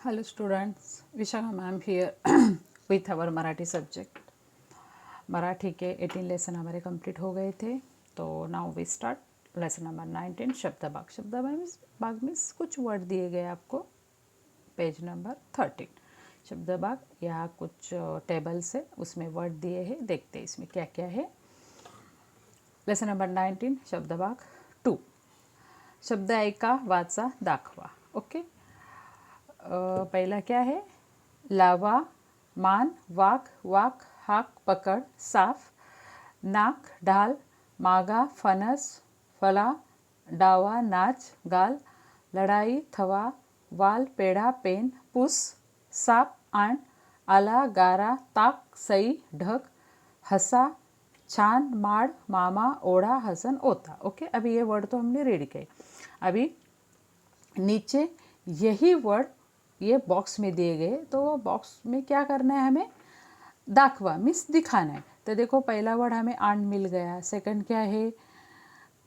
Hello students, Vishaka ma'am here with our Marathi subject. Marathi के 18 lesson हमारे complete हो गए थे. तो now we start lesson number 19 शब्द भाग. शब्द भाग में कुछ वर्ड दिए गए आपको. पेज नंबर 13 शब्द भाग. यहाँ कुछ टेबल्स है, उसमें वर्ड दिए हैं. देखते हैं इसमें क्या क्या है. लेसन नंबर 19 शब्द भाग 2. शब्द ऐका वाचा दाखवा. ओके. पहिला क्या है. लावा, मान, वाक, वाक, हाक, पकड़, साफ, नाक, ढाल, मागा, फणस, फला, डावा, नाच, गाल, लढाई, थवा, वाल, पेढा, पेन, पुस, साप, आण, आला, गारा, ताक, सई, ढक, हसा, छान, माड़, मामा, ओढ़ा, हसन, ओता. ओके. अभी ये वर्ड तो हमने रीड किए. अभी नीचे यही वर्ड ये बॉक्स में दिए गए. तो बॉक्स में क्या करना है हमें. दाखवा मीन्स दिखाना है. तो देखो पहला वर्ड हमें आंट मिल गया. सेकंड क्या है.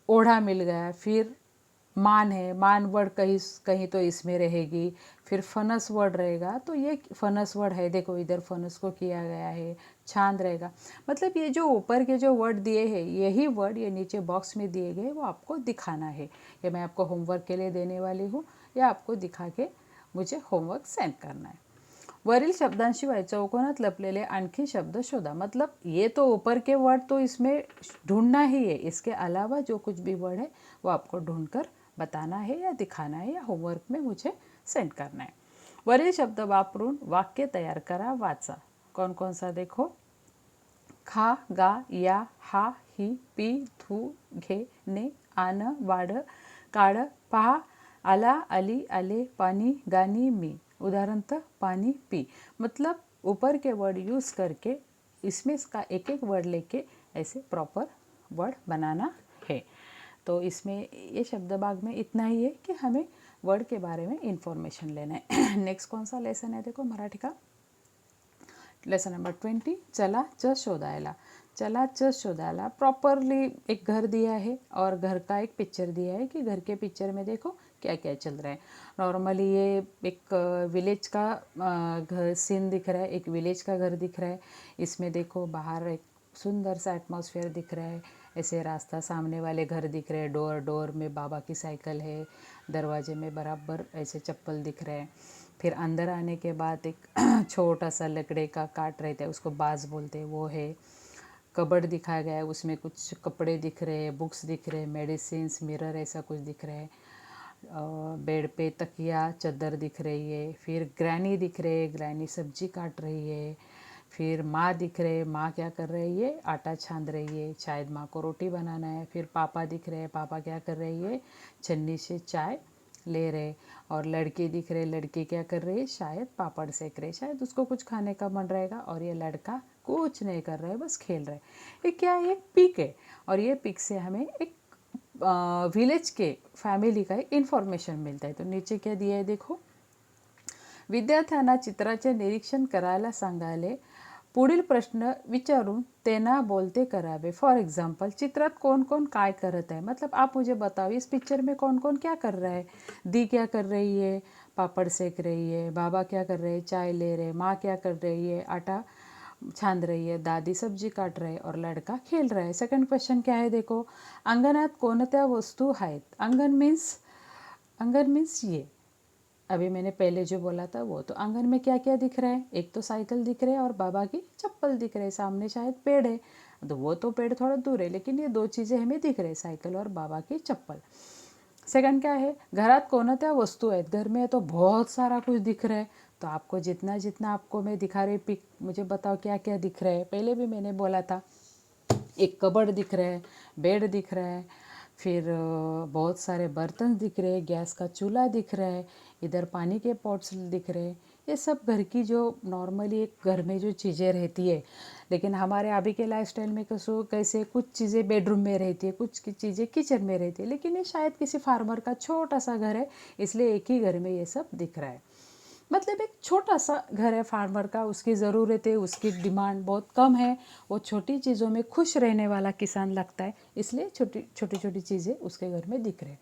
ओढ़ा मिल गया. फिर मान है. मान वर्ड कहीं कहीं तो इसमें रहेगी. फिर फनस वर्ड रहेगा. तो ये फनस वर्ड है. देखो इधर फनस को किया गया है. छांद रहेगा. मतलब ये जो ऊपर के जो वर्ड दिए हैं यही वर्ड ये नीचे बॉक्स में दिए गए वो आपको दिखाना है. ये मैं आपको होमवर्क के लिए देने वाली हूँ. ये आपको दिखा के मुझे होमवर्क सेंड करना है. वरील शब्दांशिवाय चौकोनात लपलेले आणखी शब्द शोधा. मतलब ये तो ऊपर के वर्ड तो इसमें ढूंढना ही है. इसके अलावा जो कुछ भी वर्ड है वो आपको ढूंढकर बताना है या दिखाना है या होमवर्क में मुझे सेंड करना है. वरील शब्द वापरून वाक्य तयार करा. वाचा. कौन कौन सा देखो. खा, गा, या, हा, ही, पी, धू, घे, ने, आन, वाढ, काढ, पहा, आला, आली, आले, पानी, गानी, मी. उदाहरण तो पानी, पी. मतलब ऊपर के वर्ड यूज़ करके इसमें इसका एक एक वर्ड लेके ऐसे प्रॉपर वर्ड बनाना है. तो इसमें ये शब्द भाग में इतना ही है कि हमें वर्ड के बारे में इंफॉर्मेशन लेना है. नेक्स्ट कौन सा लेसन है देखो मराठी का. लेसन नंबर 20 चला च शोधायला. चला च शोधायला प्रॉपरली एक घर दिया है और घर का एक पिक्चर दिया है कि घर के पिक्चर में देखो क्या क्या चल रहा है. नॉर्मली ये एक विलेज का घर सीन दिख रहा है. एक विलेज का घर दिख रहा है. इसमें देखो बाहर एक सुंदर सा एटमॉस्फेयर दिख रहा है. ऐसे रास्ता सामने वाले घर दिख रहे हैं. डोर डोर में बाबा की साइकिल है. दरवाजे में बराबर ऐसे चप्पल दिख रहे हैं. फिर अंदर आने के बाद एक छोटा सा लकड़े का काट रहता है उसको बाज बोलते हैं वो है. कबर्ड दिखाया गया है. उसमें कुछ कपड़े दिख रहे हैं. बुक्स दिख रहे हैं. मेडिसिन्स मिरर ऐसा कुछ दिख रहा है. बेड पे तकिया चादर दिख रही है. फिर ग्रैनी दिख रही है. ग्रैनी सब्जी काट रही है. फिर माँ दिख रहे. माँ क्या कर रही है. आटा छान रही है. शायद माँ को रोटी बनाना है. फिर पापा दिख रहे हैं. पापा क्या कर रही है. छन्नी से चाय ले रहे. और लड़की दिख रहे. लड़की क्या कर रही है. शायद पापड़ सेक रहे. शायद उसको कुछ खाने का मन रहेगा. और ये लड़का कुछ नहीं कर रहा है बस खेल रहा है. ये क्या है. एक पिक है. और ये पिक से हमें एक विलेज के फॅमिली का इन्फॉर्मेशन मिळतं आहे. तो नीचे क्या दिया है देखो. विद्यार्थ्यांना चित्राचे निरीक्षण करायला सांगायले. पुढील प्रश्न विचारून त्यांना बोलते करावे. फॉर एग्जाम्पल चित्रात कौन कौन काय करत है. मतलब आप मुझे बताओ इस पिक्चर में कौन कौन क्या कर रहा है. दी क्या कर रही है. पापड़ सेक रही है. बाबा क्या कर रहे हैं. चाय ले रहे. माँ क्या कर रही है. आटा छान रही है. दादी सब्जी काट रहे और लड़का खेल रहा है. सेकंड क्वेश्चन क्या है देखो. अंगणात कोणत्या वस्तू आहेत. अंगन मीन्स ये अभी मैंने पहले जो बोला था वो. तो आंगन में क्या क्या दिख रहा है. एक तो साइकिल दिख रही है और बाबा की चप्पल दिख रहे हैं. सामने शायद पेड़ है. तो वो तो पेड़ थोड़ा दूर है लेकिन ये दो चीज़ें हमें दिख रही है. साइकिल और बाबा की चप्पल. सेकंड क्या है. घरात कोणत्या वस्तू आहेत. घर में तो बहुत सारा कुछ दिख रहा है. तो आपको जितना जितना आपको मैं दिखा रही पिक मुझे बताओ क्या क्या दिख रहा है. पहले भी मैंने बोला था. एक कबर्ड दिख रहा है. बेड दिख रहा है. फिर बहुत सारे बर्तन दिख रहे हैं. गैस का चूल्हा दिख रहा है. इधर पानी के पॉट्स दिख रहे हैं. ये सब घर की जो नॉर्मली एक घर में जो चीज़ें रहती है. लेकिन हमारे अभी के लाइफस्टाइल में कैसे कुछ चीज़ें बेडरूम में रहती है. कुछ चीज़ें किचन में रहती है. लेकिन ये शायद किसी फार्मर का छोटा सा घर है इसलिए एक ही घर में ये सब दिख रहा है. मतलब एक छोटा सा घर है फार्मर का. उसकी ज़रूरतें उसकी डिमांड बहुत कम है. वो छोटी चीज़ों में खुश रहने वाला किसान लगता है इसलिए छोटी छोटी चीज़ें उसके घर में दिख रहे हैं.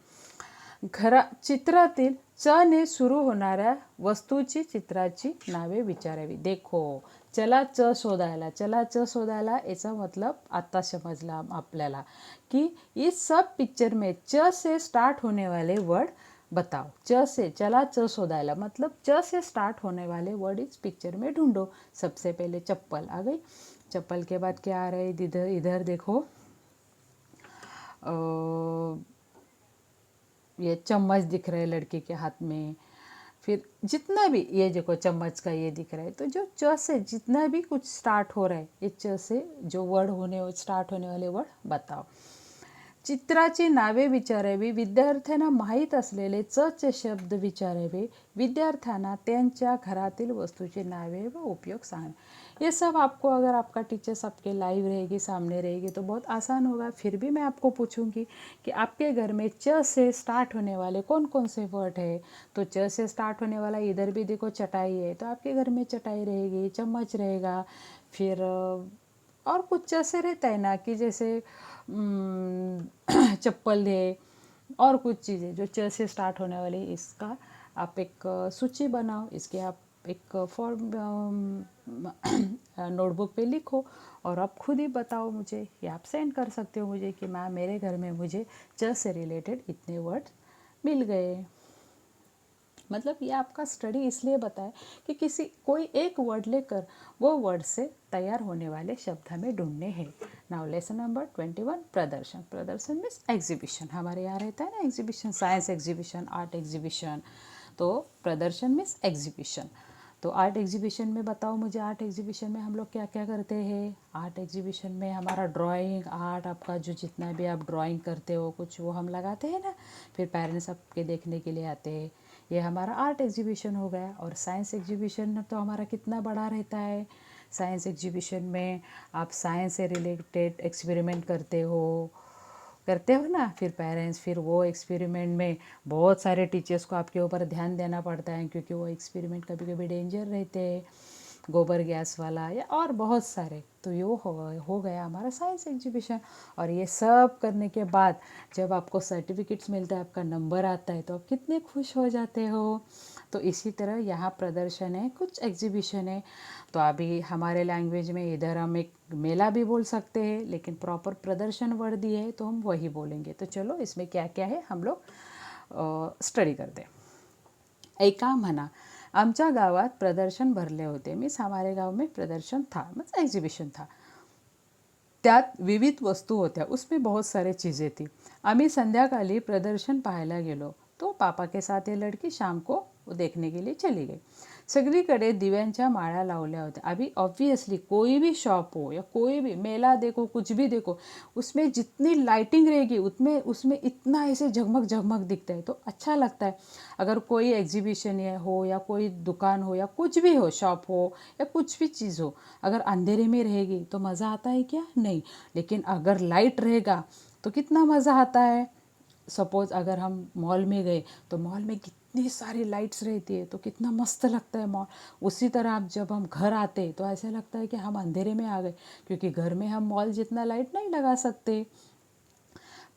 चित्रातील च ने सुरू होणाऱ्या वस्तूची चित्राची नावे विचारावी. देखो, चला च शोधायला. चला च शोधायला याचा मतलब आता समजला आपल्याला कि इस सब पिक्चर में च से स्टार्ट होने वाले वर्ड बताओ. च से, चला च शोधायला मतलब च से स्टार्ट होने वाले वर्ड इस पिक्चर में ढूंढो. सबसे पहले चप्पल आ गई. चप्पल के बाद क्या आ रहा है, इधर इधर देखो, ये चम्मच दिख रहा है लड़के के हाथ में. फिर जितना भी ये देखो चम्मच का ये दिख रहा है. तो जो च से जितना भी कुछ स्टार्ट हो रहा है, ये च से जो वर्ड स्टार्ट होने वाले वर्ड बताओ. चित्राची नावे विचारावी. विद्यार्थ्यांना माहीत असलेले च चे शब्द विचारावे. विद्यार्थ्यांना त्यांच्या घरातील वस्तूची नावे व उपयोग सांगा. ये सब आपको, अगर आपका टीचर्स आपके लाइव रहेगी, सामने रहेगी, तो बहुत आसान होगा. फिर भी मैं आपको पूछूंगी कि आपके घर में च से स्टार्ट होने वाले कौन कौन से वर्ड है. तो च से स्टार्ट होने वाला इधर भी देखो चटाई है, तो आपके घर में चटाई रहेगी, चम्मच रहेगा. फिर और कुछ च से रहता है ना, कि जैसे चप्पल है और कुछ चीज़ें जो च से स्टार्ट होने वाली. इसका आप एक सूची बनाओ, इसके आप एक फॉर्म नोटबुक पे लिखो और आप खुद ही बताओ मुझे, या आप सेंड कर सकते हो मुझे कि मैम मेरे घर में मुझे च से रिलेटेड इतने वर्ड मिल गए. मतलब ये आपका स्टडी इसलिए बताए कि कोई एक वर्ड लेकर वो वर्ड से तैयार होने वाले शब्द हमें ढूंढने हैं. नाउ लेसन नंबर 21, प्रदर्शन. प्रदर्शन मीन्स एग्जीबिशन. हमारे यहाँ रहता है ना exhibition, science exhibition, art exhibition. तो प्रदर्शन मीन्स एग्जीबिशन. तो आर्ट एग्जीबिशन में बताओ मुझे, आर्ट एग्जीबिशन में हम लोग क्या क्या करते हैं. आर्ट एग्जीबिशन में हमारा ड्राइंग आर्ट, आपका जो जितना भी आप ड्राइंग करते हो कुछ, वो हम लगाते हैं ना. फिर पेरेंट्स आपके देखने के लिए आते हैं. ये हमारा आर्ट एग्जीबिशन हो गया. और साइंस एग्जीबिशन तो हमारा कितना बड़ा रहता है. साइंस एग्जीबिशन में आप साइंस से रिलेटेड एक्सपेरिमेंट करते हो ना. फिर पेरेंट्स, फिर वो एक्सपेरिमेंट में बहुत सारे टीचर्स को आपके ऊपर ध्यान देना पड़ता है, क्योंकि वो एक्सपेरिमेंट कभी कभी डेंजर रहते हैं, गोबर गैस वाला या और बहुत सारे. तो ये हो गया हमारा साइंस एग्जीबिशन. और ये सब करने के बाद जब आपको सर्टिफिकेट्स मिलता है, आपका नंबर आता है, तो आप कितने खुश हो जाते हो. तो इसी तरह यहाँ प्रदर्शन है, कुछ एग्जीबिशन है. तो अभी हमारे लैंग्वेज में इधर हम एक मेला भी बोल सकते हैं, लेकिन प्रॉपर प्रदर्शन वर्ड दिए है तो हम वही बोलेंगे. तो चलो इसमें क्या क्या है हम लोग स्टडी करते. ऐका म्हणा, आमच्या गावात प्रदर्शन भरले होते. मीन्स हमारे गाव में प्रदर्शन था, मीन्स एग्जीबिशन था. त्यात विविध वस्तू होत्या, उसमें बहुत सारे चीज़ें थी. आम्ही संध्याकाळी प्रदर्शन पाहायला गेलो. तो पापा के साथ ये लड़की शाम को वो देखने के लिए चली गई. सगळीकडे दिव्यांच्या माळा लावल्या होत्या. अभी ऑब्वियसली कोई भी शॉप हो या कोई भी मेला देखो, कुछ भी देखो, उसमें जितनी लाइटिंग रहेगी उसमें इतना ऐसे झगमग झगमग दिखता है, तो अच्छा लगता है. अगर कोई एग्जीबिशन हो या कोई दुकान हो या कुछ भी हो, शॉप हो या कुछ भी चीज़ हो, अगर अंधेरे में रहेगी तो मज़ा आता है क्या? नहीं. लेकिन अगर लाइट रहेगा तो कितना मज़ा आता है. सपोज़ अगर हम मॉल में गए तो मॉल में कितनी सारी लाइट्स रहती है, तो कितना मस्त लगता है मॉल. उसी तरह आप जब हम घर आते तो ऐसा लगता है कि हम अंधेरे में आ गए, क्योंकि घर में हम मॉल जितना लाइट नहीं लगा सकते.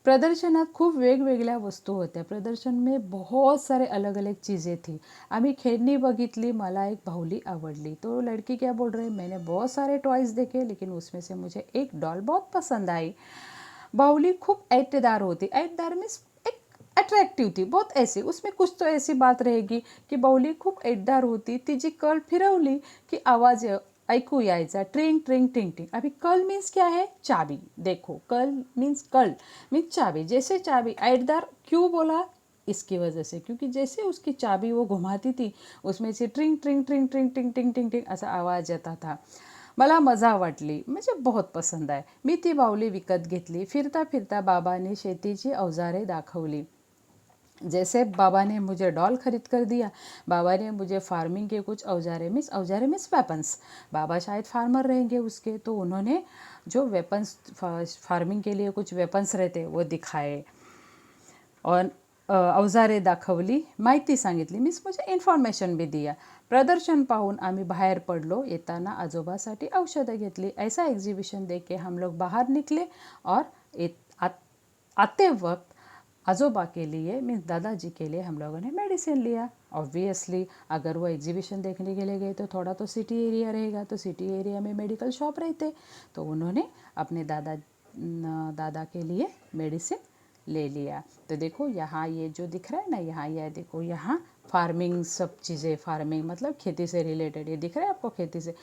प्रदर्शनात खूप वेगवेगळ्या वस्तू होत्या. प्रदर्शन में बहुत सारे अलग अलग चीज़ें थी. आम्ही खेळणी बघितली. मला एक बाहुली आवडली. तो लड़की क्या बोल रही है, मैंने बहुत सारे टॉयज़ देखे, लेकिन उसमें से मुझे एक डॉल बहुत पसंद आई. बाहुली खूप ऐटेदार होती. ऐटेदार मीन्स एक अट्रॅक्टिव्ह थी, बहुत ऐसी. उसमें कुछ तो ऐसी बात रहेगी की बाहुली खूप ऐटदार होती. तिची कळ फिरवली की आवाज ऐकू यायचा, ट्रिंग ट्रिंग टिंग टिंग. अभी कल मीन्स क्या है, चाबी. देखो कल मीन्स चाबी. जैसे चाबी ऐटदार क्यों बोला, इसकी वजह से, क्योंकि जैसे उसकी चाबी वो घुमाती थी, उसमें से ट्रिंग ट्रिंग ट्रिंग ट्रिंग टिंग टिंग टिंग टिंग असा आवाज येता था. मला मजा वाटली, म्हणजे बहुत पसंद आहे. मी ती बाहुली विकत घेतली. फिरता फिरता बाबाने शेतीची अवजारे दाखवली. जैसे बाबा ने मुझे डॉल खरीद कर दिया, बाबा ने मुझे फार्मिंग के कुछ औजारे मीन्स वेपन्स. बाबा शायद फार्मर रहेंगे उसके, तो उन्होंने जो वेपन्स फार्मिंग के लिए कुछ वेपन्स रहते वो दिखाए. और अवजारे दाखवली, माहिती सांगितली, मीन्स मुझे इन्फॉर्मेशन भी दिया. प्रदर्शन पाहून आम्ही बाहेर पडलो. येताना आजोबासाठी औषधं घेतली. ऐसा एग्जीबिशन देख के हम लोग बाहर निकले और आते वक्त आजोबा के लिए मीन्स दादाजी के लिए हम लोगों ने मेडिसिन लिया। ऑब्वियसली अगर वो एग्जीबिशन देखने के लिए गए तो थोड़ा तो सिटी एरिया रहेगा, तो सिटी एरिया में मेडिकल शॉप रहते, तो उन्होंने अपने दादा के लिए मेडिसिन ले लिया। तो देखो यहाँ ये जो दिख रहा है ना, यहाँ यह देखो, यहाँ फार्मिंग सब चीज़ें, फार्मिंग मतलब खेती से रिलेटेड, ये दिख रहा है आपको खेती से।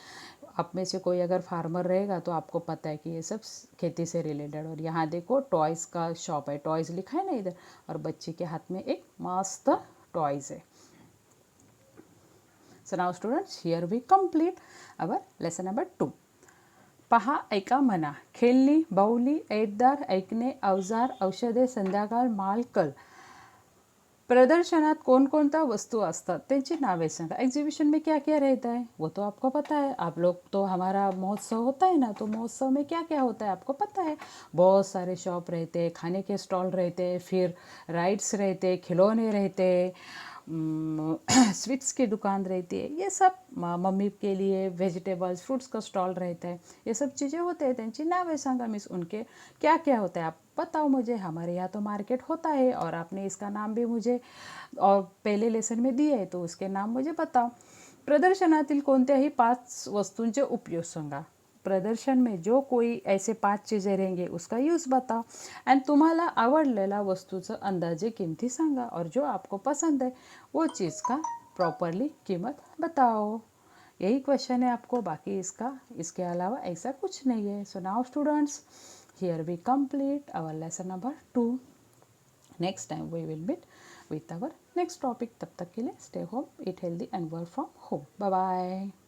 आप में से कोई अगर फार्मर रहेगा तो आपको पता है कि ये सब खेती से रिलेटेड। और यहाँ देखो टॉयज़ का शॉप है, टॉयज़ लिखा है ना इधर, और बच्चे के हाथ में एक मस्त टॉयज़ है। So now students, here we complete our lesson number 2. पहा, ऐका, म्हणा, खेळणी, बाहुली, ऐतदार, ऐकणे, अवजार, औषधे, संध्याकाळ, माल, कल। प्रदर्शनात कोणकोणत्या वस्तू असतात त्यांची नावे सांगा। एग्जीबिशन में क्या क्या रहता है वो तो आपको पता है, आप लोग तो हमारा महोत्सव होता है ना, तो महोत्सव में क्या क्या होता है आपको पता है। बहुत सारे शॉप रहते हैं, खाने के स्टॉल रहते हैं, फिर राइड्स रहते, खिलौने रहते, स्वीट्स की दुकान रहती है, ये सब मम्मी के लिए वेजिटेबल्स फ्रूट्स का स्टॉल रहता है, ये सब चीज़ें होते हैं। त्यांची नावे सांगा मीन्स उनके क्या क्या होता है आप बताओ मुझे। हमारे यहाँ तो मार्केट होता है और आपने इसका नाम भी मुझे और पहले लेसन में दिए है, तो उसके नाम मुझे बताओ। प्रदर्शनातील कोणत्याही 5 वस्तूंचे उपयोग सांगा। प्रदर्शन में जो कोई ऐसे 5 चीज़ें रहेंगे उसका यूज़ बताओ। एंड तुम्हाला आवडलेला वस्तूचं अंदाजे किमती सांगा, और जो आपको पसंद है वो चीज़ का प्रॉपरली कीमत बताओ। यही क्वेश्चन है आपको, बाकी इसके अलावा ऐसा कुछ नहीं है। So now students, here we complete our lesson number 2. Next time we will meet with our next topic. तब तक के लिए stay home, eat healthy and work from home. Bye bye.